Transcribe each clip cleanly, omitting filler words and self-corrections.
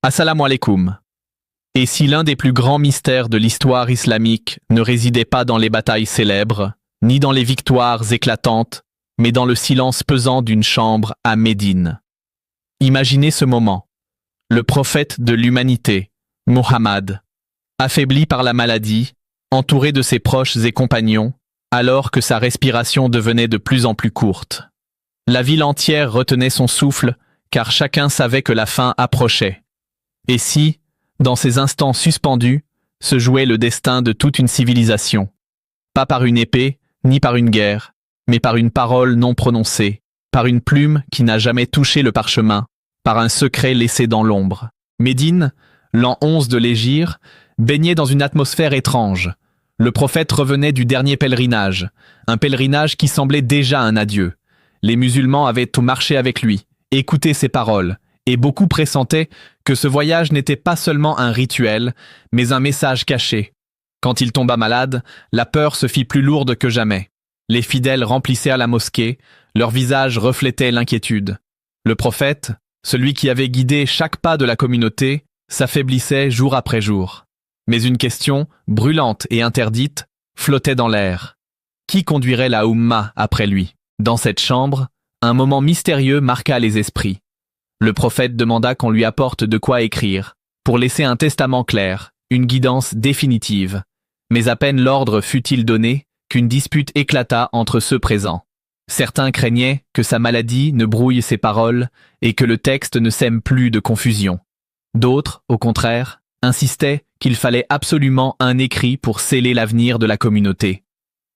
Assalamu alaikum. Et si l'un des plus grands mystères de l'histoire islamique ne résidait pas dans les batailles célèbres, ni dans les victoires éclatantes, mais dans le silence pesant d'une chambre à Médine. Imaginez ce moment. Le prophète de l'humanité, Muhammad, affaibli par la maladie, entouré de ses proches et compagnons, alors que sa respiration devenait de plus en plus courte. La ville entière retenait son souffle, car chacun savait que la fin approchait. Et si, dans ces instants suspendus, se jouait le destin de toute une civilisation, pas par une épée, ni par une guerre, mais par une parole non prononcée, par une plume qui n'a jamais touché le parchemin, par un secret laissé dans l'ombre. Médine, l'an 11 de l'Hégire, baignait dans une atmosphère étrange. Le prophète revenait du dernier pèlerinage, un pèlerinage qui semblait déjà un adieu. Les musulmans avaient tout marché avec lui, écouté ses paroles, et beaucoup pressentaient que ce voyage n'était pas seulement un rituel, mais un message caché. Quand il tomba malade, la peur se fit plus lourde que jamais. Les fidèles remplissèrent la mosquée, leurs visages reflétaient l'inquiétude. Le prophète, celui qui avait guidé chaque pas de la communauté, s'affaiblissait jour après jour. Mais une question, brûlante et interdite, flottait dans l'air. Qui conduirait la Oumma après lui? Dans cette chambre, un moment mystérieux marqua les esprits. Le prophète demanda qu'on lui apporte de quoi écrire, pour laisser un testament clair, une guidance définitive. Mais à peine l'ordre fut-il donné, qu'une dispute éclata entre ceux présents. Certains craignaient que sa maladie ne brouille ses paroles et que le texte ne sème plus de confusion. D'autres, au contraire, insistaient qu'il fallait absolument un écrit pour sceller l'avenir de la communauté.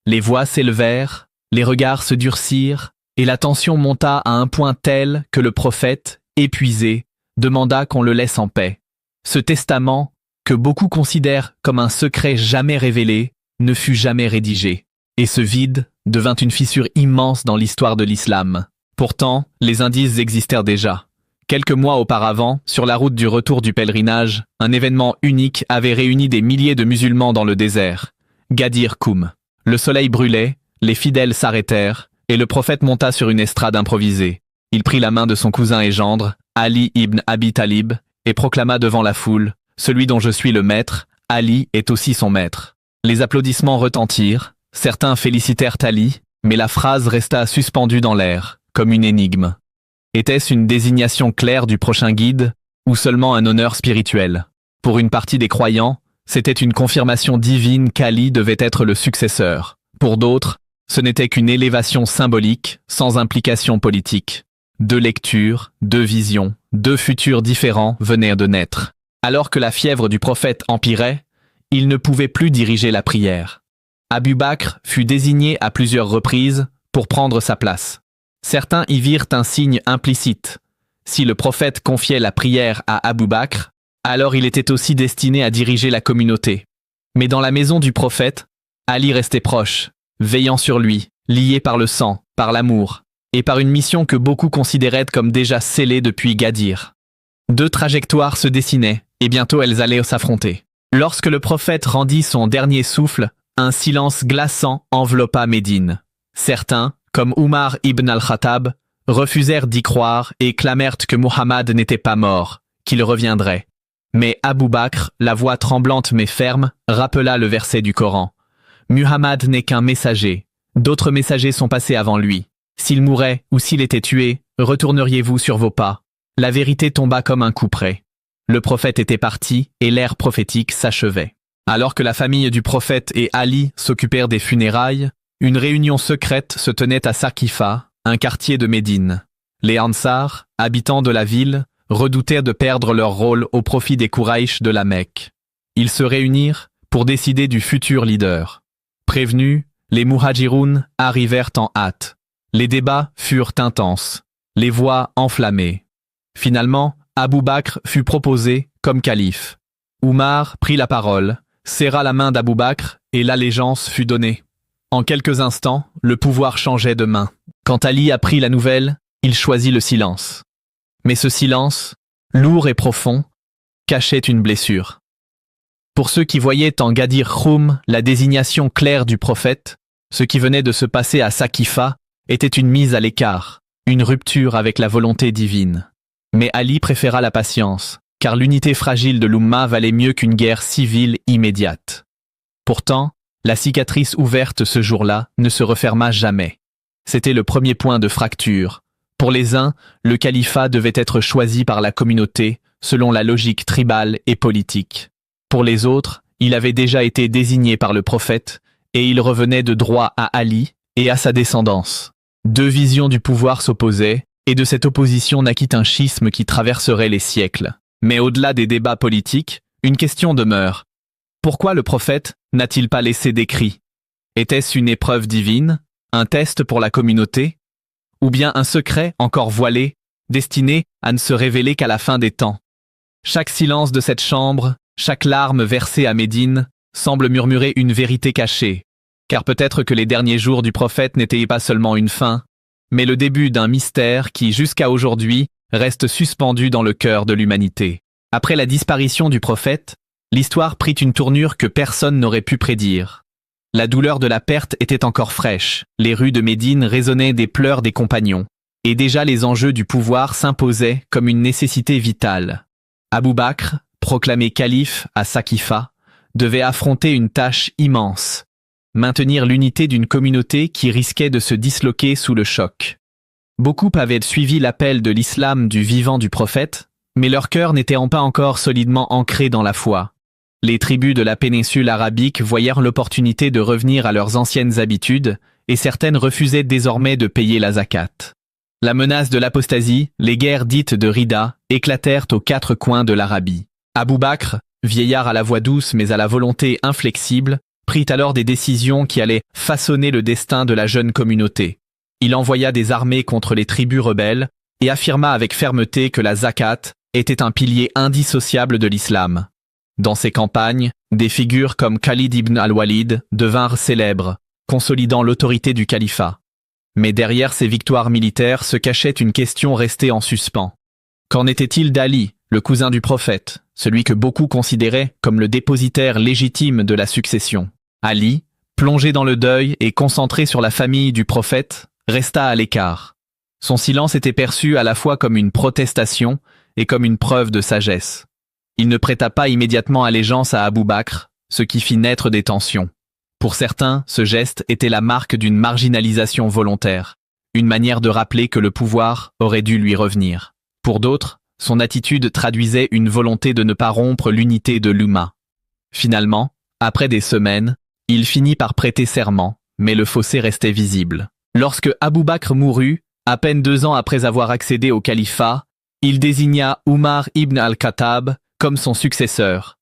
Les voix s'élevèrent, les regards se durcirent, et la tension monta à un point tel que le prophète, épuisé, demanda qu'on le laisse en paix. Ce testament, que beaucoup considèrent comme un secret jamais révélé, ne fut jamais rédigé. Et ce vide devint une fissure immense dans l'histoire de l'islam. Pourtant, les indices existèrent déjà. Quelques mois auparavant, sur la route du retour du pèlerinage, un événement unique avait réuni des milliers de musulmans dans le désert. Ghadir Khoum. Le soleil brûlait, les fidèles s'arrêtèrent, et le prophète monta sur une estrade improvisée. Il prit la main de son cousin et gendre, Ali ibn Abi Talib, et proclama devant la foule, « Celui dont je suis le maître, Ali est aussi son maître. » Les applaudissements retentirent, certains félicitèrent Ali, mais la phrase resta suspendue dans l'air, comme une énigme. Était-ce une désignation claire du prochain guide, ou seulement un honneur spirituel? Pour une partie des croyants, c'était une confirmation divine qu'Ali devait être le successeur. Pour d'autres, ce n'était qu'une élévation symbolique, sans implication politique. Deux lectures, deux visions, deux futurs différents venaient de naître. Alors que la fièvre du prophète empirait, il ne pouvait plus diriger la prière. Abu Bakr fut désigné à plusieurs reprises pour prendre sa place. Certains y virent un signe implicite. Si le prophète confiait la prière à Abu Bakr, alors il était aussi destiné à diriger la communauté. Mais dans la maison du prophète, Ali restait proche, veillant sur lui, lié par le sang, par l'amour, et par une mission que beaucoup considéraient comme déjà scellée depuis Ghadir. Deux trajectoires se dessinaient, et bientôt elles allaient s'affronter. Lorsque le prophète rendit son dernier souffle, un silence glaçant enveloppa Médine. Certains, comme Umar ibn al-Khattab, refusèrent d'y croire et clamèrent que Muhammad n'était pas mort, qu'il reviendrait. Mais Abu Bakr, la voix tremblante mais ferme, rappela le verset du Coran. Muhammad n'est qu'un messager. D'autres messagers sont passés avant lui. S'il mourait ou s'il était tué, retourneriez-vous sur vos pas? La vérité tomba comme un coup près. Le prophète était parti et l'ère prophétique s'achevait. Alors que la famille du prophète et Ali s'occupèrent des funérailles, une réunion secrète se tenait à Saqifa, un quartier de Médine. Les Ansar, habitants de la ville, redoutèrent de perdre leur rôle au profit des Quraïsh de la Mecque. Ils se réunirent pour décider du futur leader. Prévenus, les Muhajiroun arrivèrent en hâte. Les débats furent intenses, les voix enflammées. Finalement, Abu Bakr fut proposé comme calife. Umar prit la parole, serra la main d'Abu Bakr et l'allégeance fut donnée. En quelques instants, le pouvoir changeait de main. Quand Ali apprit la nouvelle, il choisit le silence. Mais ce silence, lourd et profond, cachait une blessure. Pour ceux qui voyaient en Ghadir Khoum la désignation claire du prophète, ce qui venait de se passer à Saqifa était une mise à l'écart, une rupture avec la volonté divine. Mais Ali préféra la patience, car l'unité fragile de l'Oumma valait mieux qu'une guerre civile immédiate. Pourtant, la cicatrice ouverte ce jour-là ne se referma jamais. C'était le premier point de fracture. Pour les uns, le califat devait être choisi par la communauté, selon la logique tribale et politique. Pour les autres, il avait déjà été désigné par le prophète, et il revenait de droit à Ali et à sa descendance. Deux visions du pouvoir s'opposaient, et de cette opposition naquit un schisme qui traverserait les siècles. Mais au-delà des débats politiques, une question demeure. Pourquoi le prophète n'a-t-il pas laissé d'écrit? Était-ce une épreuve divine, un test pour la communauté? Ou bien un secret encore voilé, destiné à ne se révéler qu'à la fin des temps? Chaque silence de cette chambre, chaque larme versée à Médine, semble murmurer une vérité cachée. Car peut-être que les derniers jours du prophète n'étaient pas seulement une fin, mais le début d'un mystère qui, jusqu'à aujourd'hui, reste suspendu dans le cœur de l'humanité. Après la disparition du prophète, l'histoire prit une tournure que personne n'aurait pu prédire. La douleur de la perte était encore fraîche, les rues de Médine résonnaient des pleurs des compagnons, et déjà les enjeux du pouvoir s'imposaient comme une nécessité vitale. Abou Bakr, proclamé calife à Saqifa, devait affronter une tâche immense, maintenir l'unité d'une communauté qui risquait de se disloquer sous le choc. Beaucoup avaient suivi l'appel de l'islam du vivant du prophète, mais leur cœur n'était pas encore solidement ancré dans la foi. Les tribus de la péninsule arabique voyèrent l'opportunité de revenir à leurs anciennes habitudes, et certaines refusaient désormais de payer la zakat. La menace de l'apostasie, les guerres dites de Rida, éclatèrent aux quatre coins de l'Arabie. Abou Bakr, vieillard à la voix douce mais à la volonté inflexible, prit alors des décisions qui allaient façonner le destin de la jeune communauté. Il envoya des armées contre les tribus rebelles et affirma avec fermeté que la zakat était un pilier indissociable de l'islam. Dans ces campagnes, des figures comme Khalid ibn al-Walid devinrent célèbres, consolidant l'autorité du califat. Mais derrière ces victoires militaires se cachait une question restée en suspens. Qu'en était-il d'Ali, le cousin du prophète, celui que beaucoup considéraient comme le dépositaire légitime de la succession? Ali, plongé dans le deuil et concentré sur la famille du prophète, resta à l'écart. Son silence était perçu à la fois comme une protestation et comme une preuve de sagesse. Il ne prêta pas immédiatement allégeance à Abou Bakr, ce qui fit naître des tensions. Pour certains, ce geste était la marque d'une marginalisation volontaire, une manière de rappeler que le pouvoir aurait dû lui revenir. Pour d'autres, son attitude traduisait une volonté de ne pas rompre l'unité de l'Oumma. Finalement, après des semaines, il finit par prêter serment, mais le fossé restait visible. Lorsque Abou Bakr mourut, à peine 2 ans après avoir accédé au califat, il désigna Umar ibn al-Khattab comme son successeur.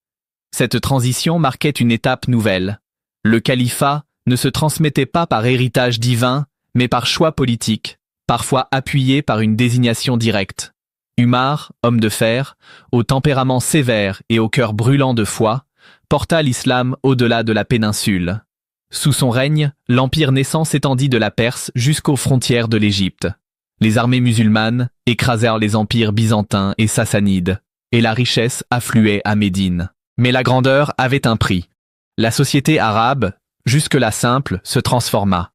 Cette transition marquait une étape nouvelle. Le califat ne se transmettait pas par héritage divin, mais par choix politique, parfois appuyé par une désignation directe. Umar, homme de fer, au tempérament sévère et au cœur brûlant de foi, porta l'islam au-delà de la péninsule. Sous son règne, l'empire naissant s'étendit de la Perse jusqu'aux frontières de l'Égypte. Les armées musulmanes écrasèrent les empires byzantins et sassanides, et la richesse affluait à Médine. Mais la grandeur avait un prix. La société arabe, jusque-là simple, se transforma.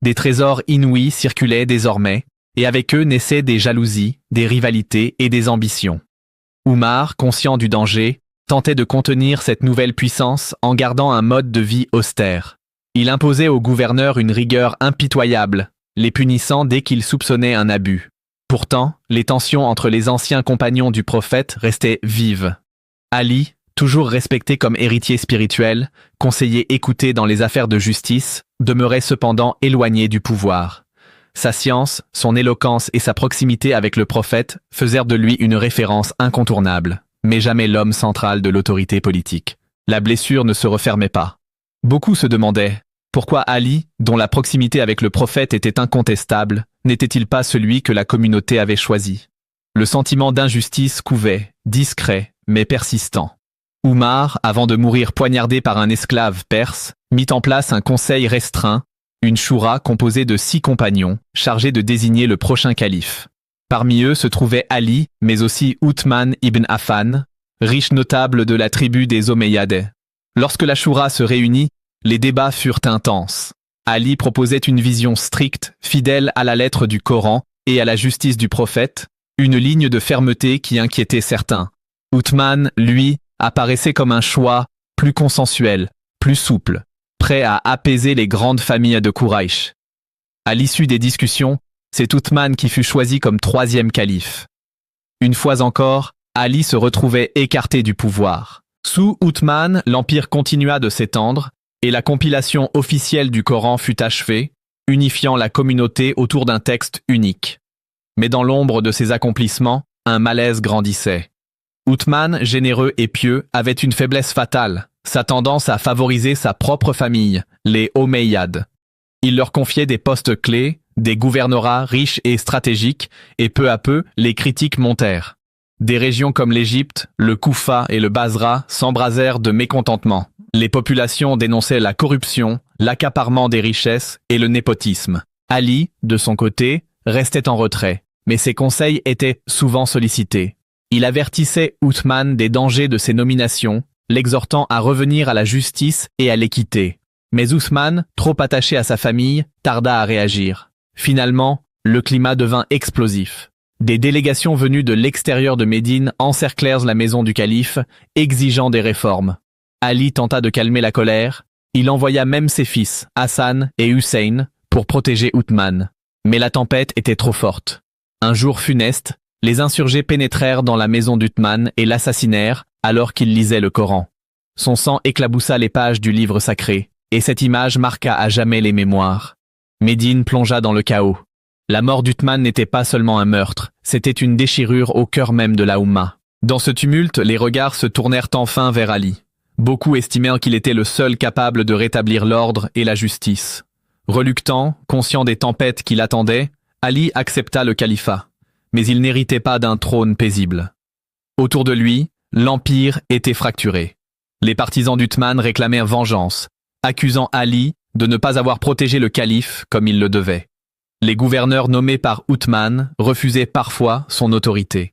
Des trésors inouïs circulaient désormais, et avec eux naissaient des jalousies, des rivalités et des ambitions. Umar, conscient du danger, tentait de contenir cette nouvelle puissance en gardant un mode de vie austère. Il imposait aux gouverneurs une rigueur impitoyable, les punissant dès qu'ils soupçonnaient un abus. Pourtant, les tensions entre les anciens compagnons du prophète restaient vives. Ali, toujours respecté comme héritier spirituel, conseiller écouté dans les affaires de justice, demeurait cependant éloigné du pouvoir. Sa science, son éloquence et sa proximité avec le prophète faisèrent de lui une référence incontournable, mais jamais l'homme central de l'autorité politique. La blessure ne se refermait pas. Beaucoup se demandaient pourquoi Ali, dont la proximité avec le prophète était incontestable, n'était-il pas celui que la communauté avait choisi? Le sentiment d'injustice couvait, discret, mais persistant. Umar, avant de mourir poignardé par un esclave perse, mit en place un conseil restreint, une choura composée de 6 compagnons, chargés de désigner le prochain calife. Parmi eux se trouvait Ali, mais aussi Uthman ibn Affan, riche notable de la tribu des Omeyyades. Lorsque la choura se réunit, les débats furent intenses. Ali proposait une vision stricte, fidèle à la lettre du Coran et à la justice du prophète, une ligne de fermeté qui inquiétait certains. Othman, lui, apparaissait comme un choix plus consensuel, plus souple, prêt à apaiser les grandes familles de Quraïch. À l'issue des discussions, c'est Othman qui fut choisi comme troisième calife. Une fois encore, Ali se retrouvait écarté du pouvoir. Sous Othman, l'empire continua de s'étendre, et la compilation officielle du Coran fut achevée, unifiant la communauté autour d'un texte unique. Mais dans l'ombre de ces accomplissements, un malaise grandissait. Othman, généreux et pieux, avait une faiblesse fatale, sa tendance à favoriser sa propre famille, les Omeyyades. Il leur confiait des postes clés, des gouvernorats riches et stratégiques, et peu à peu, les critiques montèrent. Des régions comme l'Égypte, le Koufa et le Basra s'embrasèrent de mécontentement. Les populations dénonçaient la corruption, l'accaparement des richesses et le népotisme. Ali, de son côté, restait en retrait, mais ses conseils étaient souvent sollicités. Il avertissait Othman des dangers de ses nominations, l'exhortant à revenir à la justice et à l'équité. Mais Othman, trop attaché à sa famille, tarda à réagir. Finalement, le climat devint explosif. Des délégations venues de l'extérieur de Médine encerclèrent la maison du calife, exigeant des réformes. Ali tenta de calmer la colère, il envoya même ses fils, Hassan et Hussein, pour protéger Othman. Mais la tempête était trop forte. Un jour funeste, les insurgés pénétrèrent dans la maison d'Othman et l'assassinèrent alors qu'il lisait le Coran. Son sang éclaboussa les pages du livre sacré, et cette image marqua à jamais les mémoires. Médine plongea dans le chaos. La mort d'Othman n'était pas seulement un meurtre, c'était une déchirure au cœur même de la Oumma. Dans ce tumulte, les regards se tournèrent enfin vers Ali. Beaucoup estimèrent qu'il était le seul capable de rétablir l'ordre et la justice. Reluctant, conscient des tempêtes qui l'attendaient, Ali accepta le califat. Mais il n'héritait pas d'un trône paisible. Autour de lui, l'empire était fracturé. Les partisans d'Othman réclamèrent vengeance, accusant Ali de ne pas avoir protégé le calife comme il le devait. Les gouverneurs nommés par Othman refusaient parfois son autorité.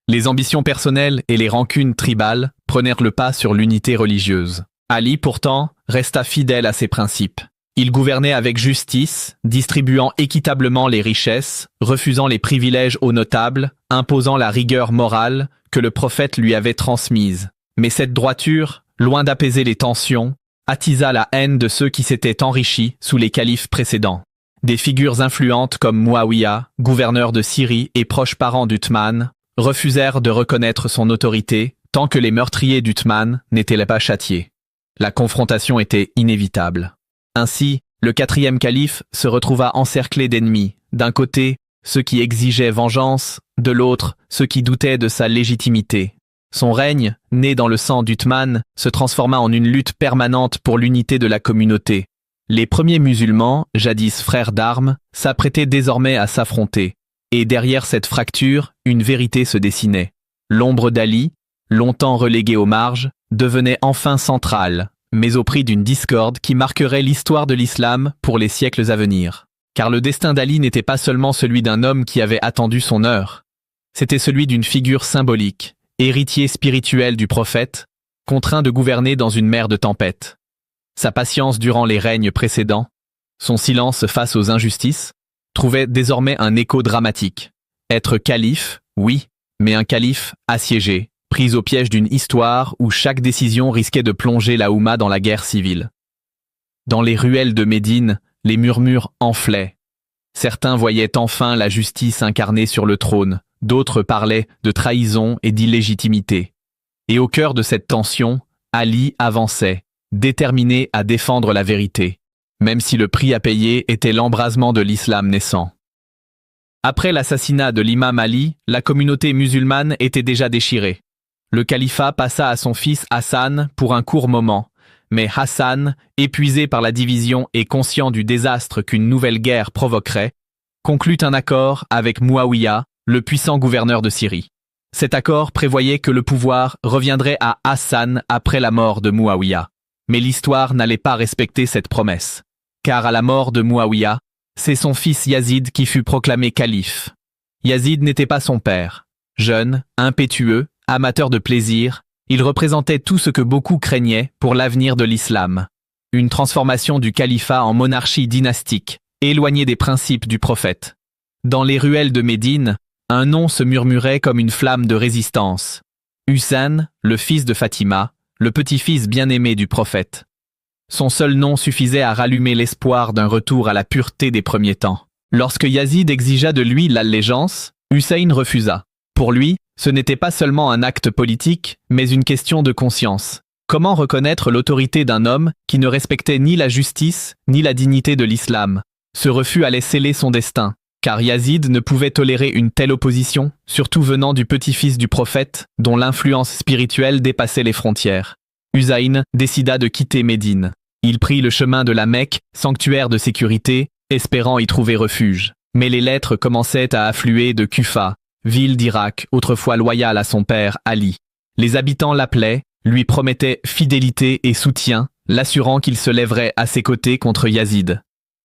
Les ambitions personnelles et les rancunes tribales prenèrent le pas sur l'unité religieuse. Ali, pourtant, resta fidèle à ses principes. Il gouvernait avec justice, distribuant équitablement les richesses, refusant les privilèges aux notables, imposant la rigueur morale que le prophète lui avait transmise. Mais cette droiture, loin d'apaiser les tensions, attisa la haine de ceux qui s'étaient enrichis sous les califes précédents. Des figures influentes comme Muawiyah, gouverneur de Syrie et proche parent d'Othman, refusèrent de reconnaître son autorité tant que les meurtriers d'Othman n'étaient pas châtiés. La confrontation était inévitable. Ainsi, le quatrième calife se retrouva encerclé d'ennemis, d'un côté ceux qui exigeaient vengeance, de l'autre ceux qui doutaient de sa légitimité. Son règne, né dans le sang d'Othman, se transforma en une lutte permanente pour l'unité de la communauté. Les premiers musulmans, jadis frères d'armes, s'apprêtaient désormais à s'affronter. Et derrière cette fracture, une vérité se dessinait. L'ombre d'Ali, longtemps reléguée aux marges, devenait enfin centrale, mais au prix d'une discorde qui marquerait l'histoire de l'islam pour les siècles à venir. Car le destin d'Ali n'était pas seulement celui d'un homme qui avait attendu son heure. C'était celui d'une figure symbolique, héritier spirituel du prophète, contraint de gouverner dans une mer de tempêtes. Sa patience durant les règnes précédents, son silence face aux injustices, trouvait désormais un écho dramatique. Être calife, oui, mais un calife assiégé, pris au piège d'une histoire où chaque décision risquait de plonger la Oumma dans la guerre civile. Dans les ruelles de Médine, les murmures enflaient. Certains voyaient enfin la justice incarnée sur le trône, d'autres parlaient de trahison et d'illégitimité. Et au cœur de cette tension, Ali avançait, déterminé à défendre la vérité, même si le prix à payer était l'embrasement de l'islam naissant. Après l'assassinat de l'imam Ali, la communauté musulmane était déjà déchirée. Le califat passa à son fils Hassan pour un court moment, mais Hassan, épuisé par la division et conscient du désastre qu'une nouvelle guerre provoquerait, conclut un accord avec Muawiyah, le puissant gouverneur de Syrie. Cet accord prévoyait que le pouvoir reviendrait à Hassan après la mort de Muawiyah. Mais l'histoire n'allait pas respecter cette promesse. Car à la mort de Muawiyah, c'est son fils Yazid qui fut proclamé calife. Yazid n'était pas son père. Jeune, impétueux, amateur de plaisir, il représentait tout ce que beaucoup craignaient pour l'avenir de l'islam. Une transformation du califat en monarchie dynastique, éloignée des principes du prophète. Dans les ruelles de Médine, un nom se murmurait comme une flamme de résistance. Hussein, le fils de Fatima, le petit-fils bien-aimé du prophète. Son seul nom suffisait à rallumer l'espoir d'un retour à la pureté des premiers temps. Lorsque Yazid exigea de lui l'allégeance, Hussein refusa. Pour lui, ce n'était pas seulement un acte politique, mais une question de conscience. Comment reconnaître l'autorité d'un homme qui ne respectait ni la justice, ni la dignité de l'islam? Ce refus allait sceller son destin, car Yazid ne pouvait tolérer une telle opposition, surtout venant du petit-fils du prophète, dont l'influence spirituelle dépassait les frontières. Hussein décida de quitter Médine. Il prit le chemin de la Mecque, sanctuaire de sécurité, espérant y trouver refuge. Mais les lettres commençaient à affluer de Kufa, ville d'Irak, autrefois loyale à son père Ali. Les habitants l'appelaient, lui promettaient fidélité et soutien, l'assurant qu'il se lèverait à ses côtés contre Yazid.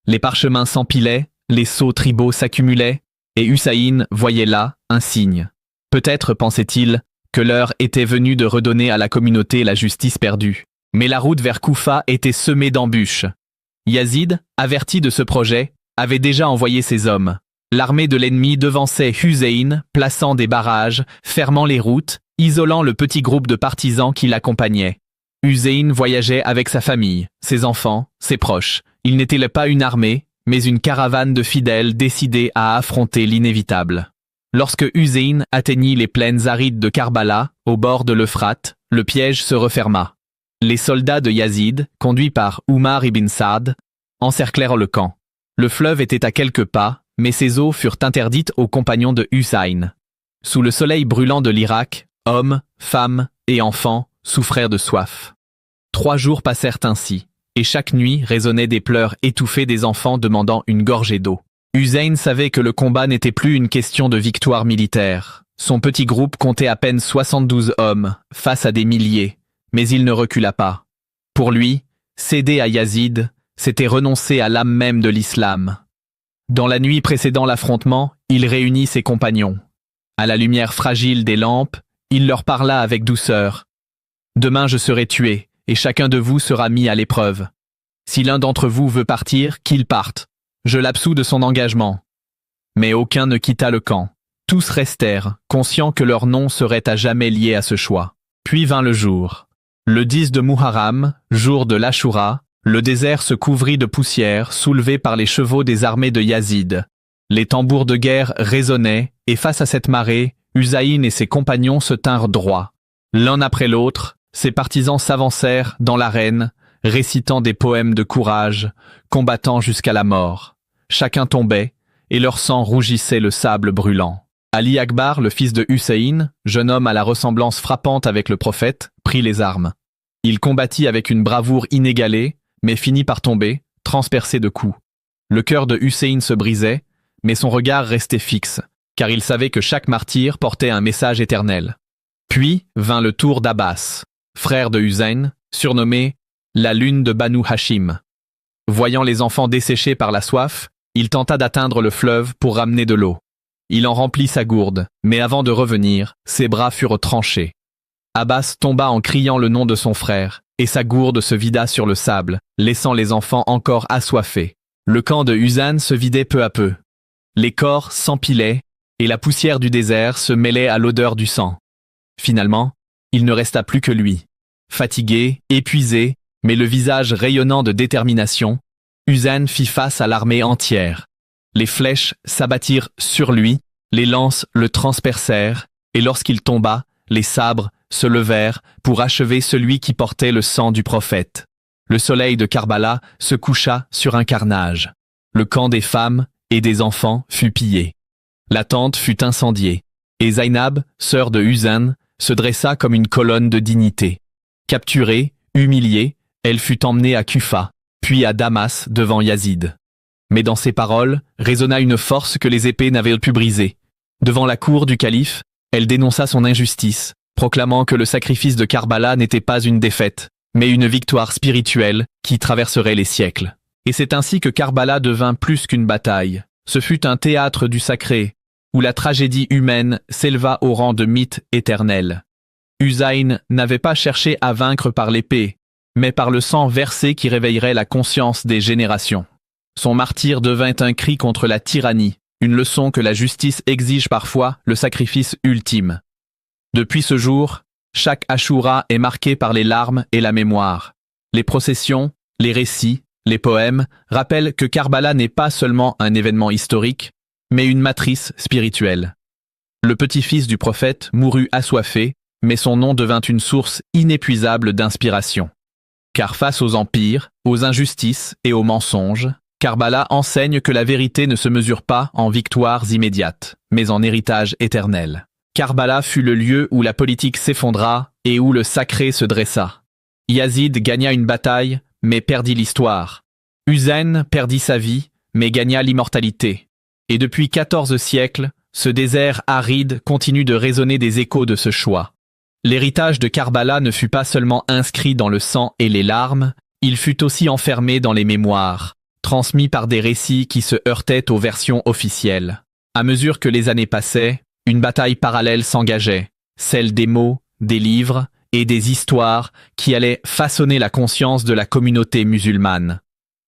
Les parchemins s'empilaient, les sceaux tribaux s'accumulaient, et Hussein voyait là un signe. Peut-être, pensait-il, que l'heure était venue de redonner à la communauté la justice perdue. Mais la route vers Koufa était semée d'embûches. Yazid, averti de ce projet, avait déjà envoyé ses hommes. L'armée de l'ennemi devançait Hussein, plaçant des barrages, fermant les routes, isolant le petit groupe de partisans qui l'accompagnait. Hussein voyageait avec sa famille, ses enfants, ses proches. Il n'était pas une armée, mais une caravane de fidèles décidés à affronter l'inévitable. Lorsque Hussein atteignit les plaines arides de Karbala, au bord de l'Euphrate, le piège se referma. Les soldats de Yazid, conduits par Umar ibn Saad, encerclèrent le camp. Le fleuve était à quelques pas, mais ses eaux furent interdites aux compagnons de Hussein. Sous le soleil brûlant de l'Irak, hommes, femmes et enfants souffrèrent de soif. 3 jours passèrent ainsi, et chaque nuit résonnaient des pleurs étouffés des enfants demandant une gorgée d'eau. Hussein savait que le combat n'était plus une question de victoire militaire. Son petit groupe comptait à peine 72 hommes, face à des milliers, mais il ne recula pas. Pour lui, céder à Yazid, c'était renoncer à l'âme même de l'islam. Dans la nuit précédant l'affrontement, il réunit ses compagnons. À la lumière fragile des lampes, il leur parla avec douceur. « Demain je serai tué, et chacun de vous sera mis à l'épreuve. Si l'un d'entre vous veut partir, qu'il parte. Je l'absous de son engagement. » Mais aucun ne quitta le camp. Tous restèrent, conscients que leur nom serait à jamais lié à ce choix. Puis vint le jour. Le 10 de Muharram, jour de l'Ashura, le désert se couvrit de poussière soulevée par les chevaux des armées de Yazid. Les tambours de guerre résonnaient, et face à cette marée, Hussein et ses compagnons se tinrent droits. L'un après l'autre, ses partisans s'avancèrent dans l'arène, récitant des poèmes de courage, combattant jusqu'à la mort. Chacun tombait, et leur sang rougissait le sable brûlant. Ali Akbar, le fils de Hussein, jeune homme à la ressemblance frappante avec le prophète, prit les armes. Il combattit avec une bravoure inégalée, mais finit par tomber, transpercé de coups. Le cœur de Hussein se brisait, mais son regard restait fixe, car il savait que chaque martyr portait un message éternel. Puis vint le tour d'Abbas, frère de Hussein, surnommé la lune de Banu Hashim. Voyant les enfants desséchés par la soif, il tenta d'atteindre le fleuve pour ramener de l'eau. Il en remplit sa gourde, mais avant de revenir, ses bras furent tranchés. Abbas tomba en criant le nom de son frère, et sa gourde se vida sur le sable, laissant les enfants encore assoiffés. Le camp de Hussein se vidait peu à peu. Les corps s'empilaient, et la poussière du désert se mêlait à l'odeur du sang. Finalement, il ne resta plus que lui. Fatigué, épuisé, mais le visage rayonnant de détermination, Hussein fit face à l'armée entière. Les flèches s'abattirent sur lui, les lances le transpercèrent, et lorsqu'il tomba, les sabres se levèrent pour achever celui qui portait le sang du prophète. Le soleil de Karbala se coucha sur un carnage. Le camp des femmes et des enfants fut pillé. La tente fut incendiée, et Zainab, sœur de Hussein, se dressa comme une colonne de dignité. Capturée, humiliée, elle fut emmenée à Kufa, puis à Damas devant Yazid. Mais dans ses paroles résonna une force que les épées n'avaient pu briser. Devant la cour du calife, elle dénonça son injustice, proclamant que le sacrifice de Karbala n'était pas une défaite, mais une victoire spirituelle qui traverserait les siècles. Et c'est ainsi que Karbala devint plus qu'une bataille. Ce fut un théâtre du sacré, où la tragédie humaine s'éleva au rang de mythe éternel. Hussein n'avait pas cherché à vaincre par l'épée, mais par le sang versé qui réveillerait la conscience des générations. Son martyre devint un cri contre la tyrannie, une leçon que la justice exige parfois, le sacrifice ultime. Depuis ce jour, Chaque Ashura est marqué par les larmes et la mémoire. Les processions, les récits, les poèmes rappellent que Karbala n'est pas seulement un événement historique, mais une matrice spirituelle. Le petit-fils du prophète mourut assoiffé, mais son nom devint une source inépuisable d'inspiration. Car face aux empires, aux injustices et aux mensonges, Karbala enseigne que la vérité ne se mesure pas en victoires immédiates, mais en héritage éternel. Karbala fut le lieu où la politique s'effondra et où le sacré se dressa. Yazid gagna une bataille, mais perdit l'histoire. Husayn perdit sa vie, mais gagna l'immortalité. Et depuis 14 siècles, ce désert aride continue de résonner des échos de ce choix. L'héritage de Karbala ne fut pas seulement inscrit dans le sang et les larmes, il fut aussi enfermé dans les mémoires, transmis par des récits qui se heurtaient aux versions officielles. À mesure que les années passaient, une bataille parallèle s'engageait, celle des mots, des livres et des histoires qui allaient façonner la conscience de la communauté musulmane.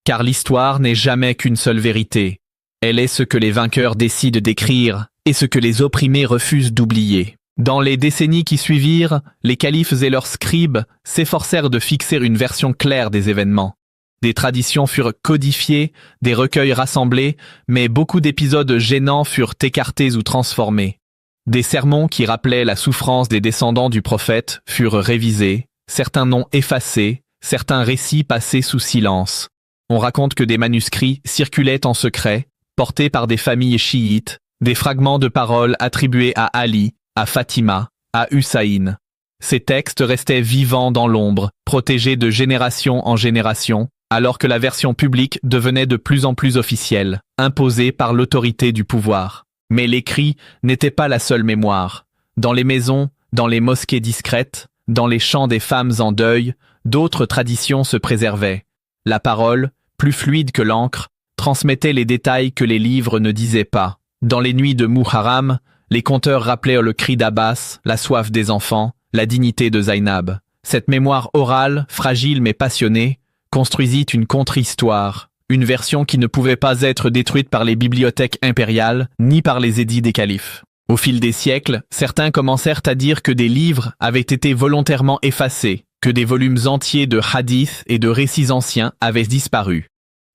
Car l'histoire n'est jamais qu'une seule vérité. Elle est ce que les vainqueurs décident d'écrire et ce que les opprimés refusent d'oublier. Dans les décennies qui suivirent, les califes et leurs scribes s'efforcèrent de fixer une version claire des événements. Des traditions furent codifiées, des recueils rassemblés, mais beaucoup d'épisodes gênants furent écartés ou transformés. Des sermons qui rappelaient la souffrance des descendants du prophète furent révisés, certains noms effacés, certains récits passés sous silence. On raconte que des manuscrits circulaient en secret, portés par des familles chiites, des fragments de paroles attribués à Ali, à Fatima, à Hussain. Ces textes restaient vivants dans l'ombre, protégés de génération en génération, alors que la version publique devenait de plus en plus officielle, imposée par l'autorité du pouvoir. Mais l'écrit n'était pas la seule mémoire. Dans les maisons, dans les mosquées discrètes, dans les chants des femmes en deuil, d'autres traditions se préservaient. La parole, plus fluide que l'encre, transmettait les détails que les livres ne disaient pas. Dans les nuits de Muharram, les conteurs rappelèrent le cri d'Abbas, la soif des enfants, la dignité de Zainab. Cette mémoire orale, fragile mais passionnée, construisit une contre-histoire, une version qui ne pouvait pas être détruite par les bibliothèques impériales ni par les édits des califes. Au fil des siècles, certains commencèrent à dire que des livres avaient été volontairement effacés, que des volumes entiers de hadiths et de récits anciens avaient disparu.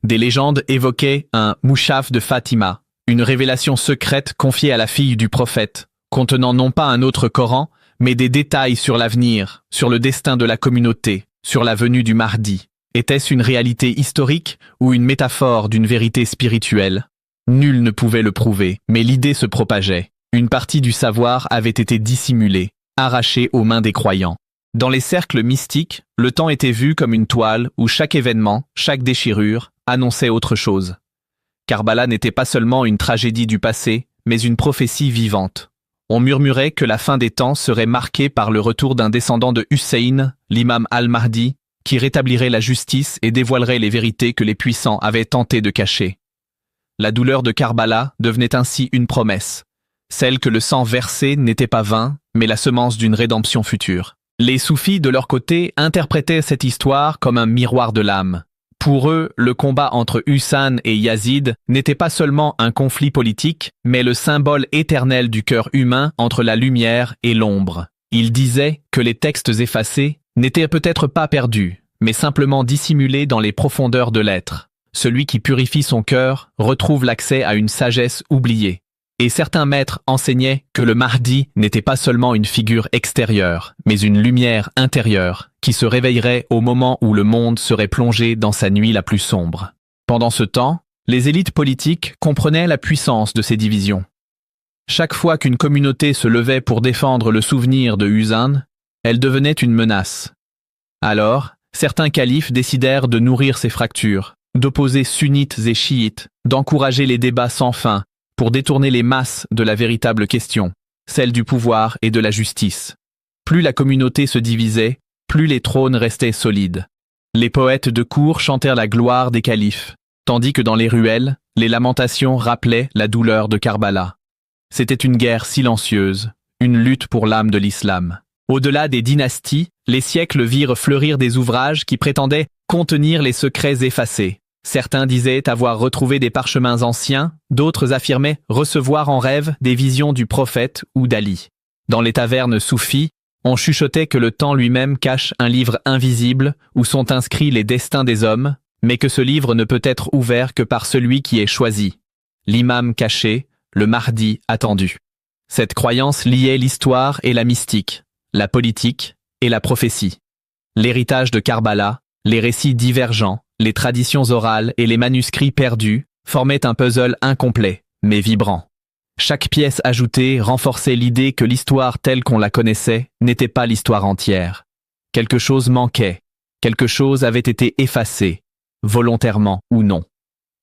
Des légendes évoquaient un Mushaf de Fatima, une révélation secrète confiée à la fille du prophète, contenant non pas un autre Coran, mais des détails sur l'avenir, sur le destin de la communauté, sur la venue du Mahdi. Était-ce une réalité historique ou une métaphore d'une vérité spirituelle? Nul ne pouvait le prouver, mais l'idée se propageait. Une partie du savoir avait été dissimulée, arrachée aux mains des croyants. Dans les cercles mystiques, le temps était vu comme une toile où chaque événement, chaque déchirure, annonçait autre chose. Karbala n'était pas seulement une tragédie du passé, mais une prophétie vivante. On murmurait que la fin des temps serait marquée par le retour d'un descendant de Hussein, l'imam al-Mahdi, qui rétablirait la justice et dévoilerait les vérités que les puissants avaient tenté de cacher. La douleur de Karbala devenait ainsi une promesse, celle que le sang versé n'était pas vain, mais la semence d'une rédemption future. Les soufis, de leur côté, interprétaient cette histoire comme un miroir de l'âme. Pour eux, le combat entre Husayn et Yazid n'était pas seulement un conflit politique, mais le symbole éternel du cœur humain entre la lumière et l'ombre. Ils disaient que les textes effacés n'étaient peut-être pas perdus, mais simplement dissimulés dans les profondeurs de l'être. Celui qui purifie son cœur retrouve l'accès à une sagesse oubliée. Et certains maîtres enseignaient que le Mahdi n'était pas seulement une figure extérieure, mais une lumière intérieure, qui se réveillerait au moment où le monde serait plongé dans sa nuit la plus sombre. Pendant ce temps, les élites politiques comprenaient la puissance de ces divisions. Chaque fois qu'une communauté se levait pour défendre le souvenir de Husayn, elle devenait une menace. Alors, certains califes décidèrent de nourrir ces fractures, d'opposer sunnites et chiites, d'encourager les débats sans fin, pour détourner les masses de la véritable question, celle du pouvoir et de la justice. Plus la communauté se divisait, plus les trônes restaient solides. Les poètes de cour chantèrent la gloire des califes, tandis que dans les ruelles, les lamentations rappelaient la douleur de Karbala. C'était une guerre silencieuse, une lutte pour l'âme de l'islam. Au-delà des dynasties, les siècles virent fleurir des ouvrages qui prétendaient contenir les secrets effacés. Certains disaient avoir retrouvé des parchemins anciens, d'autres affirmaient recevoir en rêve des visions du prophète ou d'Ali. Dans les tavernes soufis, On chuchotait que le temps lui-même cache un livre invisible où sont inscrits les destins des hommes, mais que ce livre ne peut être ouvert que par celui qui est choisi. L'imam caché, le Mahdi attendu. Cette croyance liait l'histoire et la mystique, la politique et la prophétie. L'héritage de Karbala, les récits divergents, les traditions orales et les manuscrits perdus formaient un puzzle incomplet, mais vibrant. Chaque pièce ajoutée renforçait l'idée que l'histoire telle qu'on la connaissait n'était pas l'histoire entière. Quelque chose manquait, quelque chose avait été effacé, volontairement ou non.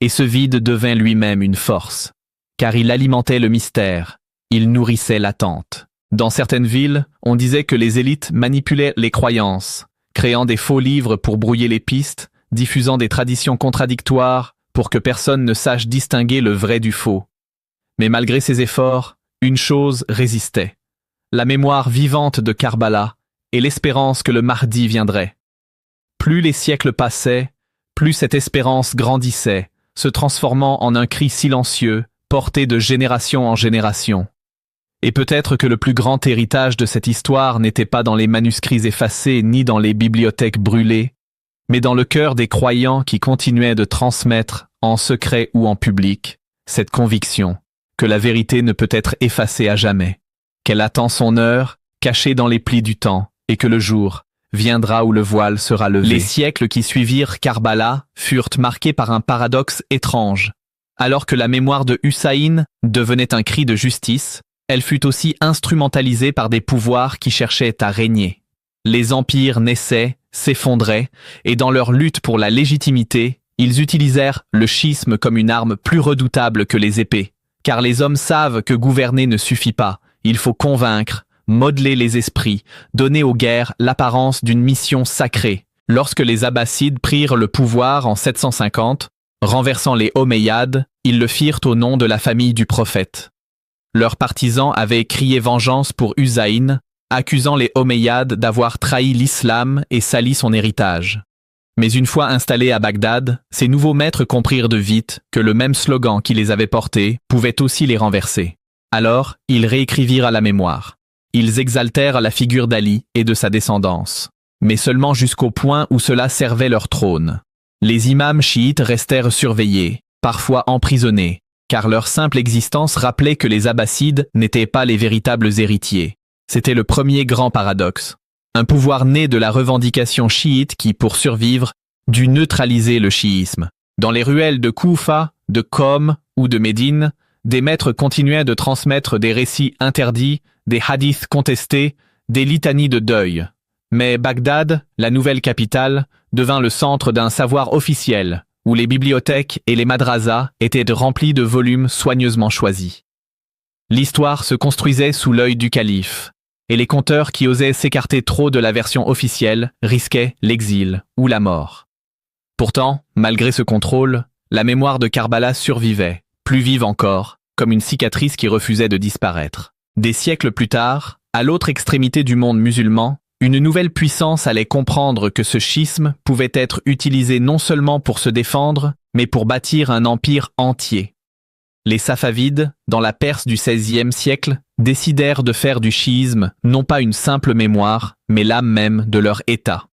Et ce vide devint lui-même une force, car il alimentait le mystère, il nourrissait l'attente. Dans certaines villes, on disait que les élites manipulaient les croyances, créant des faux livres pour brouiller les pistes, diffusant des traditions contradictoires pour que personne ne sache distinguer le vrai du faux. Mais malgré ces efforts, une chose résistait. La mémoire vivante de Karbala et l'espérance que le Mahdi viendrait. Plus les siècles passaient, plus cette espérance grandissait, se transformant en un cri silencieux, porté de génération en génération. Et peut-être que le plus grand héritage de cette histoire n'était pas dans les manuscrits effacés ni dans les bibliothèques brûlées, mais dans le cœur des croyants qui continuaient de transmettre, en secret ou en public, cette conviction que la vérité ne peut être effacée à jamais, qu'elle attend son heure, cachée dans les plis du temps, et que le jour viendra où le voile sera levé. Les siècles qui suivirent Karbala furent marqués par un paradoxe étrange. Alors que la mémoire de Hussein devenait un cri de justice, elle fut aussi instrumentalisée par des pouvoirs qui cherchaient à régner. Les empires naissaient, s'effondraient, et dans leur lutte pour la légitimité, ils utilisèrent le schisme comme une arme plus redoutable que les épées. Car les hommes savent que gouverner ne suffit pas, il faut convaincre, modeler les esprits, donner aux guerres l'apparence d'une mission sacrée. Lorsque les Abbassides prirent le pouvoir en 750, renversant les Omeyyades, ils le firent au nom de la famille du prophète. Leurs partisans avaient crié vengeance pour Hussein, accusant les Omeyyades d'avoir trahi l'islam et sali son héritage. Mais une fois installés à Bagdad, ces nouveaux maîtres comprirent de vite que le même slogan qui les avait portés pouvait aussi les renverser. Alors, ils réécrivirent à la mémoire. Ils exaltèrent la figure d'Ali et de sa descendance, mais seulement jusqu'au point où cela servait leur trône. Les imams chiites restèrent surveillés, parfois emprisonnés, car leur simple existence rappelait que les Abbassides n'étaient pas les véritables héritiers. C'était le premier grand paradoxe. Un pouvoir né de la revendication chiite qui, pour survivre, dut neutraliser le chiisme. Dans les ruelles de Koufa, de Qom ou de Médine, des maîtres continuaient de transmettre des récits interdits, des hadiths contestés, des litanies de deuil. Mais Bagdad, la nouvelle capitale, devint le centre d'un savoir officiel, où les bibliothèques et les madrasas étaient remplies de volumes soigneusement choisis. L'histoire se construisait sous l'œil du calife, et les conteurs qui osaient s'écarter trop de la version officielle risquaient l'exil ou la mort. Pourtant, malgré ce contrôle, la mémoire de Karbala survivait, plus vive encore, comme une cicatrice qui refusait de disparaître. Des siècles plus tard, à l'autre extrémité du monde musulman, une nouvelle puissance allait comprendre que ce schisme pouvait être utilisé non seulement pour se défendre, mais pour bâtir un empire entier. Les Safavides, dans la Perse du XVIe siècle, décidèrent de faire du chiisme non pas une simple mémoire, mais l'âme même de leur État.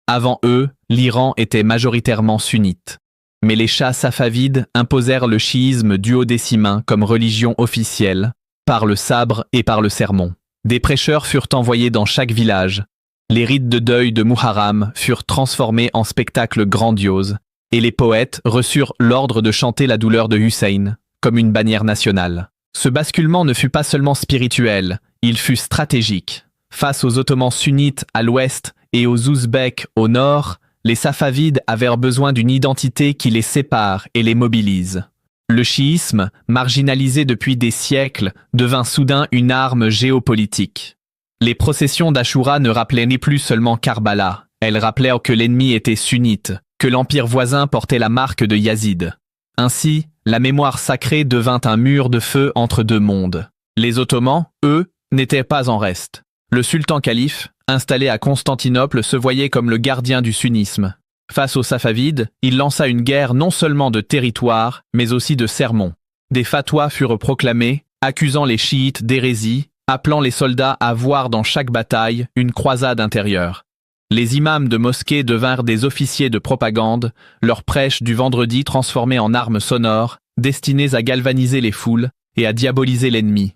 Avant eux, l'Iran était majoritairement sunnite. Mais les Shahs safavides imposèrent le chiisme duodécimain comme religion officielle, par le sabre et par le sermon. Des prêcheurs furent envoyés dans chaque village. Les rites de deuil de Muharram furent transformés en spectacles grandioses, et les poètes reçurent l'ordre de chanter la douleur de Hussein, comme une bannière nationale. Ce basculement ne fut pas seulement spirituel, il fut stratégique. Face aux Ottomans sunnites à l'ouest et aux Ouzbeks au nord, les Safavides avaient besoin d'une identité qui les sépare et les mobilise. Le chiisme, marginalisé depuis des siècles, devint soudain une arme géopolitique. Les processions d'Achoura ne rappelaient ni plus seulement Karbala, elles rappelèrent que l'ennemi était sunnite, que l'empire voisin portait la marque de Yazid. Ainsi, la mémoire sacrée devint un mur de feu entre deux mondes. Les Ottomans, eux, n'étaient pas en reste. Le sultan calife, installé à Constantinople, se voyait comme le gardien du sunnisme. Face aux Safavides, il lança une guerre non seulement de territoire, mais aussi de sermons. Des fatwas furent proclamés, accusant les chiites d'hérésie, appelant les soldats à voir dans chaque bataille une croisade intérieure. Les imams de mosquées devinrent des officiers de propagande, leurs prêches du vendredi transformées en armes sonores, destinées à galvaniser les foules et à diaboliser l'ennemi.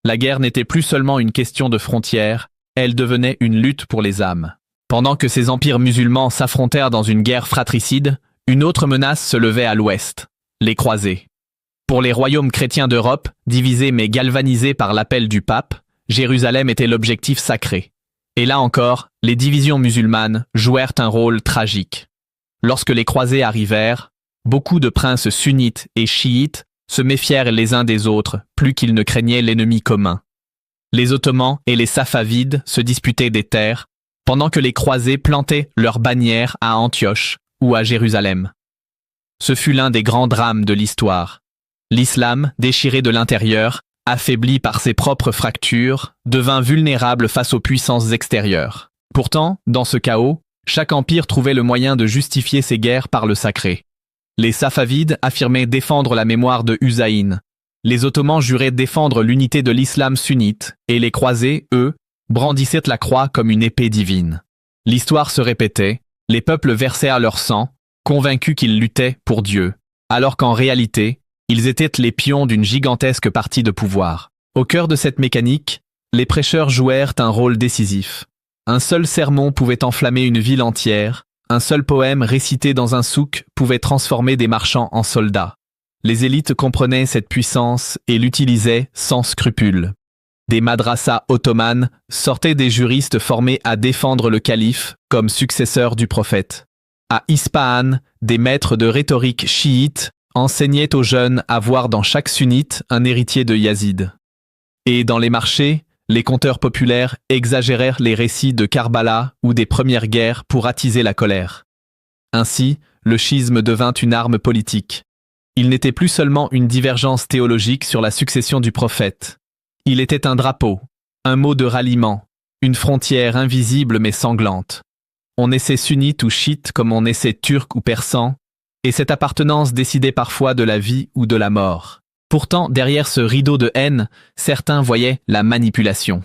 La guerre n'était plus seulement une question de frontières, elle devenait une lutte pour les âmes. Pendant que ces empires musulmans s'affrontèrent dans une guerre fratricide, une autre menace se levait à l'ouest, les croisés. Pour les royaumes chrétiens d'Europe, divisés mais galvanisés par l'appel du pape, Jérusalem était l'objectif sacré. Et là encore, les divisions musulmanes jouèrent un rôle tragique. Lorsque les croisés arrivèrent, beaucoup de princes sunnites et chiites se méfièrent les uns des autres, plus qu'ils ne craignaient l'ennemi commun. Les Ottomans et les Safavides se disputaient des terres, pendant que les croisés plantaient leurs bannières à Antioche ou à Jérusalem. Ce fut l'un des grands drames de l'histoire. L'islam, déchiré de l'intérieur, affaibli par ses propres fractures, devint vulnérable face aux puissances extérieures. Pourtant, dans ce chaos, chaque empire trouvait le moyen de justifier ses guerres par le sacré. Les Safavides affirmaient défendre la mémoire de Husayn. Les Ottomans juraient défendre l'unité de l'islam sunnite, et les croisés, eux, brandissaient la croix comme une épée divine. L'histoire se répétait, les peuples versèrent leur sang, convaincus qu'ils luttaient pour Dieu, alors qu'en réalité, ils étaient les pions d'une gigantesque partie de pouvoir. Au cœur de cette mécanique, les prêcheurs jouèrent un rôle décisif. Un seul sermon pouvait enflammer une ville entière, un seul poème récité dans un souk pouvait transformer des marchands en soldats. Les élites comprenaient cette puissance et l'utilisaient sans scrupule. Des madrassas ottomanes sortaient des juristes formés à défendre le calife comme successeur du prophète. À Ispahan, des maîtres de rhétorique chiites enseignaient aux jeunes à voir dans chaque sunnite un héritier de Yazid. Et dans les marchés, les conteurs populaires exagérèrent les récits de Karbala ou des premières guerres pour attiser la colère. Ainsi, le schisme devint une arme politique. Il n'était plus seulement une divergence théologique sur la succession du prophète. Il était un drapeau, un mot de ralliement, une frontière invisible mais sanglante. On naissait sunnite ou chiite comme on naissait turc ou persan, et cette appartenance décidait parfois de la vie ou de la mort. Pourtant, derrière ce rideau de haine, certains voyaient la manipulation.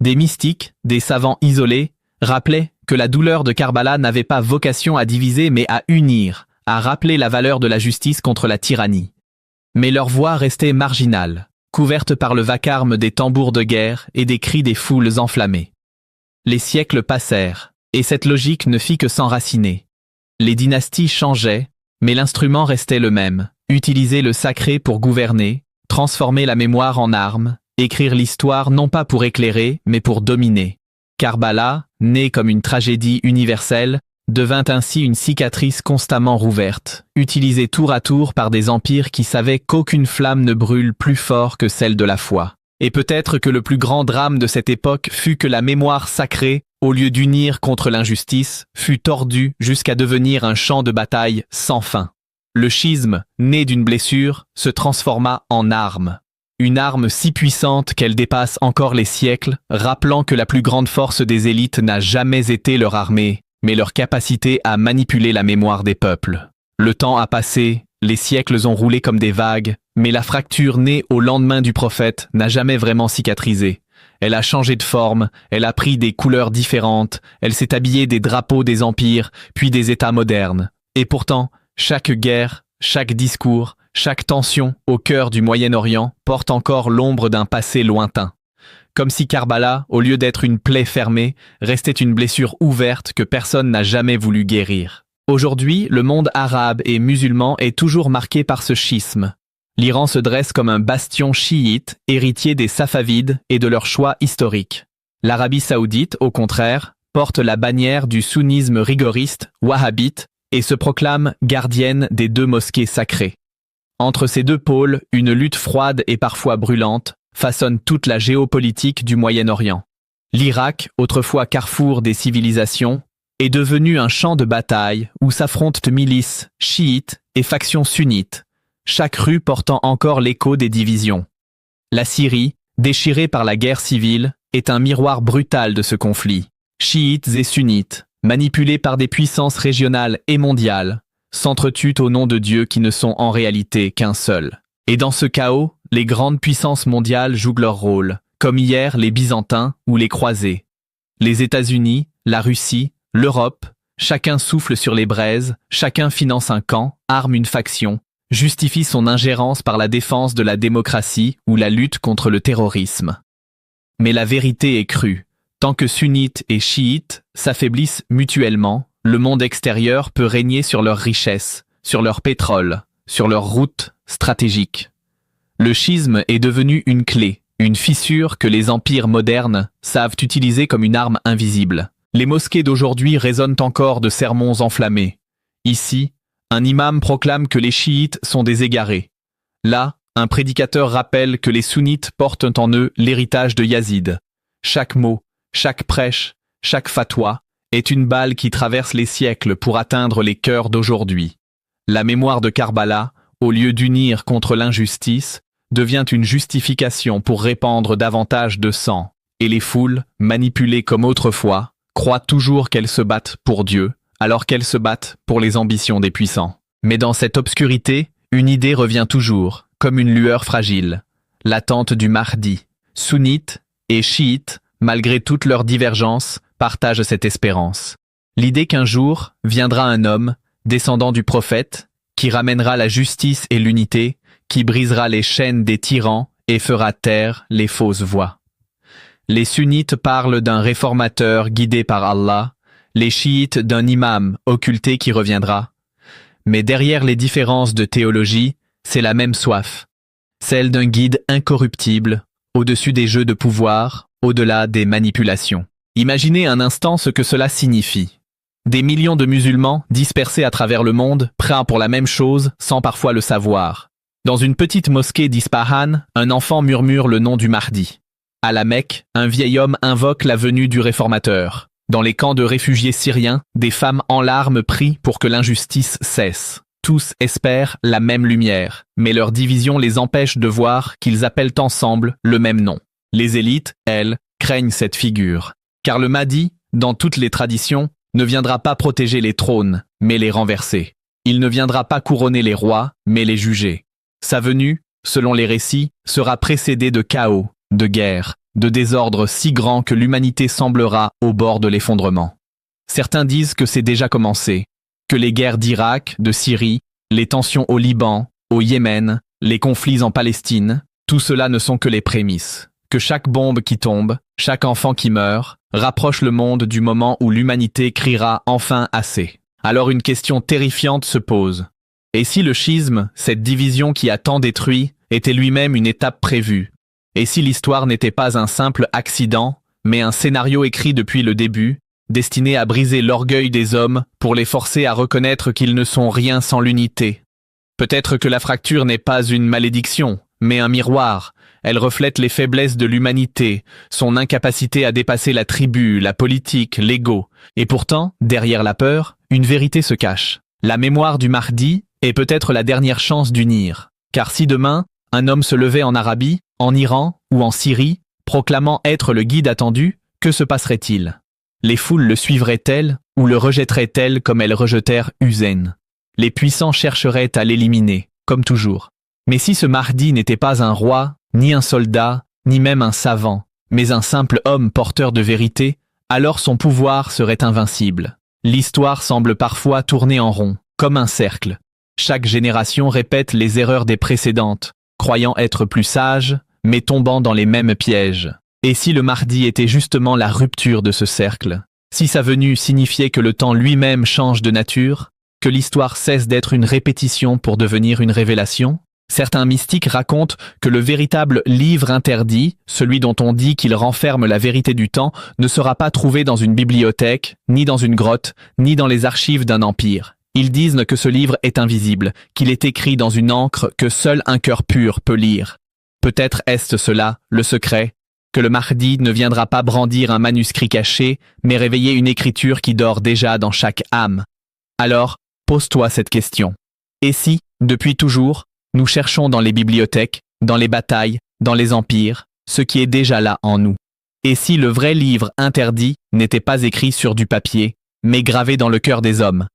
Des mystiques, des savants isolés, rappelaient que la douleur de Karbala n'avait pas vocation à diviser mais à unir, à rappeler la valeur de la justice contre la tyrannie. Mais leur voix restait marginale, couverte par le vacarme des tambours de guerre et des cris des foules enflammées. Les siècles passèrent, et cette logique ne fit que s'enraciner. Les dynasties changeaient, mais l'instrument restait le même, utiliser le sacré pour gouverner, transformer la mémoire en arme, écrire l'histoire non pas pour éclairer, mais pour dominer. Karbala, née comme une tragédie universelle, devint ainsi une cicatrice constamment rouverte, utilisée tour à tour par des empires qui savaient qu'aucune flamme ne brûle plus fort que celle de la foi. Et peut-être que le plus grand drame de cette époque fut que la mémoire sacrée, au lieu d'unir contre l'injustice, fut tordue jusqu'à devenir un champ de bataille sans fin. Le schisme, né d'une blessure, se transforma en arme. Une arme si puissante qu'elle dépasse encore les siècles, rappelant que la plus grande force des élites n'a jamais été leur armée, mais leur capacité à manipuler la mémoire des peuples. Le temps a passé, les siècles ont roulé comme des vagues, mais la fracture née au lendemain du prophète n'a jamais vraiment cicatrisé. Elle a changé de forme, elle a pris des couleurs différentes, elle s'est habillée des drapeaux des empires, puis des États modernes. Et pourtant, chaque guerre, chaque discours, chaque tension au cœur du Moyen-Orient porte encore l'ombre d'un passé lointain. Comme si Karbala, au lieu d'être une plaie fermée, restait une blessure ouverte que personne n'a jamais voulu guérir. Aujourd'hui, le monde arabe et musulman est toujours marqué par ce schisme. L'Iran se dresse comme un bastion chiite, héritier des Safavides et de leur choix historique. L'Arabie saoudite, au contraire, porte la bannière du sunnisme rigoriste, wahhabite, et se proclame gardienne des deux mosquées sacrées. Entre ces deux pôles, une lutte froide et parfois brûlante façonne toute la géopolitique du Moyen-Orient. L'Irak, autrefois carrefour des civilisations, est devenu un champ de bataille où s'affrontent milices chiites et factions sunnites, chaque rue portant encore l'écho des divisions. La Syrie, déchirée par la guerre civile, est un miroir brutal de ce conflit. Chiites et sunnites, manipulés par des puissances régionales et mondiales, s'entretuent au nom de dieux qui ne sont en réalité qu'un seul. Et dans ce chaos, les grandes puissances mondiales jouent leur rôle, comme hier les Byzantins ou les croisés. Les États-Unis, la Russie, l'Europe, chacun souffle sur les braises, chacun finance un camp, arme une faction, justifie son ingérence par la défense de la démocratie ou la lutte contre le terrorisme. Mais la vérité est crue. Tant que sunnites et chiites s'affaiblissent mutuellement, le monde extérieur peut régner sur leurs richesses, sur leur pétrole, sur leurs routes stratégiques. Le schisme est devenu une clé, une fissure que les empires modernes savent utiliser comme une arme invisible. Les mosquées d'aujourd'hui résonnent encore de sermons enflammés. Ici, un imam proclame que les chiites sont des égarés. Là, un prédicateur rappelle que les sunnites portent en eux l'héritage de Yazid. Chaque mot, chaque prêche, chaque fatwa est une balle qui traverse les siècles pour atteindre les cœurs d'aujourd'hui. La mémoire de Karbala, au lieu d'unir contre l'injustice, devient une justification pour répandre davantage de sang, et les foules, manipulées comme autrefois, croient toujours qu'elles se battent pour Dieu, alors qu'elles se battent pour les ambitions des puissants. Mais dans cette obscurité, une idée revient toujours, comme une lueur fragile, l'attente du Mahdi. Sunnites et chiites, malgré toutes leurs divergences, partagent cette espérance. L'idée qu'un jour viendra un homme, descendant du prophète, qui ramènera la justice et l'unité, qui brisera les chaînes des tyrans et fera taire les fausses voix. Les sunnites parlent d'un réformateur guidé par Allah, les chiites d'un imam occulté qui reviendra. Mais derrière les différences de théologie, c'est la même soif, celle d'un guide incorruptible, au-dessus des jeux de pouvoir, au-delà des manipulations. Imaginez un instant ce que cela signifie. Des millions de musulmans dispersés à travers le monde, prêts pour la même chose sans parfois le savoir. Dans une petite mosquée d'Ispahan, un enfant murmure le nom du Mahdi. À la Mecque, un vieil homme invoque la venue du réformateur. Dans les camps de réfugiés syriens, des femmes en larmes prient pour que l'injustice cesse. Tous espèrent la même lumière, mais leur division les empêche de voir qu'ils appellent ensemble le même nom. Les élites, elles, craignent cette figure. Car le Mahdi, dans toutes les traditions, ne viendra pas protéger les trônes, mais les renverser. Il ne viendra pas couronner les rois, mais les juger. Sa venue, selon les récits, sera précédée de chaos, de guerre, de désordre si grand que l'humanité semblera au bord de l'effondrement. Certains disent que c'est déjà commencé, que les guerres d'Irak, de Syrie, les tensions au Liban, au Yémen, les conflits en Palestine, tout cela ne sont que les prémices, que chaque bombe qui tombe, chaque enfant qui meurt, rapproche le monde du moment où l'humanité criera enfin assez. Alors une question terrifiante se pose. Et si le schisme, cette division qui a tant détruit, était lui-même une étape prévue? Et si l'histoire n'était pas un simple accident, mais un scénario écrit depuis le début, destiné à briser l'orgueil des hommes pour les forcer à reconnaître qu'ils ne sont rien sans l'unité? Peut-être que la fracture n'est pas une malédiction, mais un miroir. Elle reflète les faiblesses de l'humanité, son incapacité à dépasser la tribu, la politique, l'ego. Et pourtant, derrière la peur, une vérité se cache. La mémoire du Mahdi est peut-être la dernière chance d'unir. Car si demain, un homme se levait en Arabie, en Iran ou en Syrie, proclamant être le guide attendu, que se passerait-il? Les foules le suivraient-elles ou le rejetteraient-elles comme elles rejetèrent Hussein? Les puissants chercheraient à l'éliminer, comme toujours. Mais si ce Mahdi n'était pas un roi, ni un soldat, ni même un savant, mais un simple homme porteur de vérité, alors son pouvoir serait invincible. L'histoire semble parfois tourner en rond, comme un cercle. Chaque génération répète les erreurs des précédentes, croyant être plus sage, mais tombant dans les mêmes pièges. Et si le Mahdi était justement la rupture de ce cercle? Si sa venue signifiait que le temps lui-même change de nature, que l'histoire cesse d'être une répétition pour devenir une révélation? Certains mystiques racontent que le véritable livre interdit, celui dont on dit qu'il renferme la vérité du temps, ne sera pas trouvé dans une bibliothèque, ni dans une grotte, ni dans les archives d'un empire. Ils disent que ce livre est invisible, qu'il est écrit dans une encre que seul un cœur pur peut lire. Peut-être est-ce cela, le secret, que le Mahdi ne viendra pas brandir un manuscrit caché, mais réveiller une écriture qui dort déjà dans chaque âme. Alors, pose-toi cette question. Et si, depuis toujours, nous cherchons dans les bibliothèques, dans les batailles, dans les empires, ce qui est déjà là en nous? Et si le vrai livre interdit n'était pas écrit sur du papier, mais gravé dans le cœur des hommes?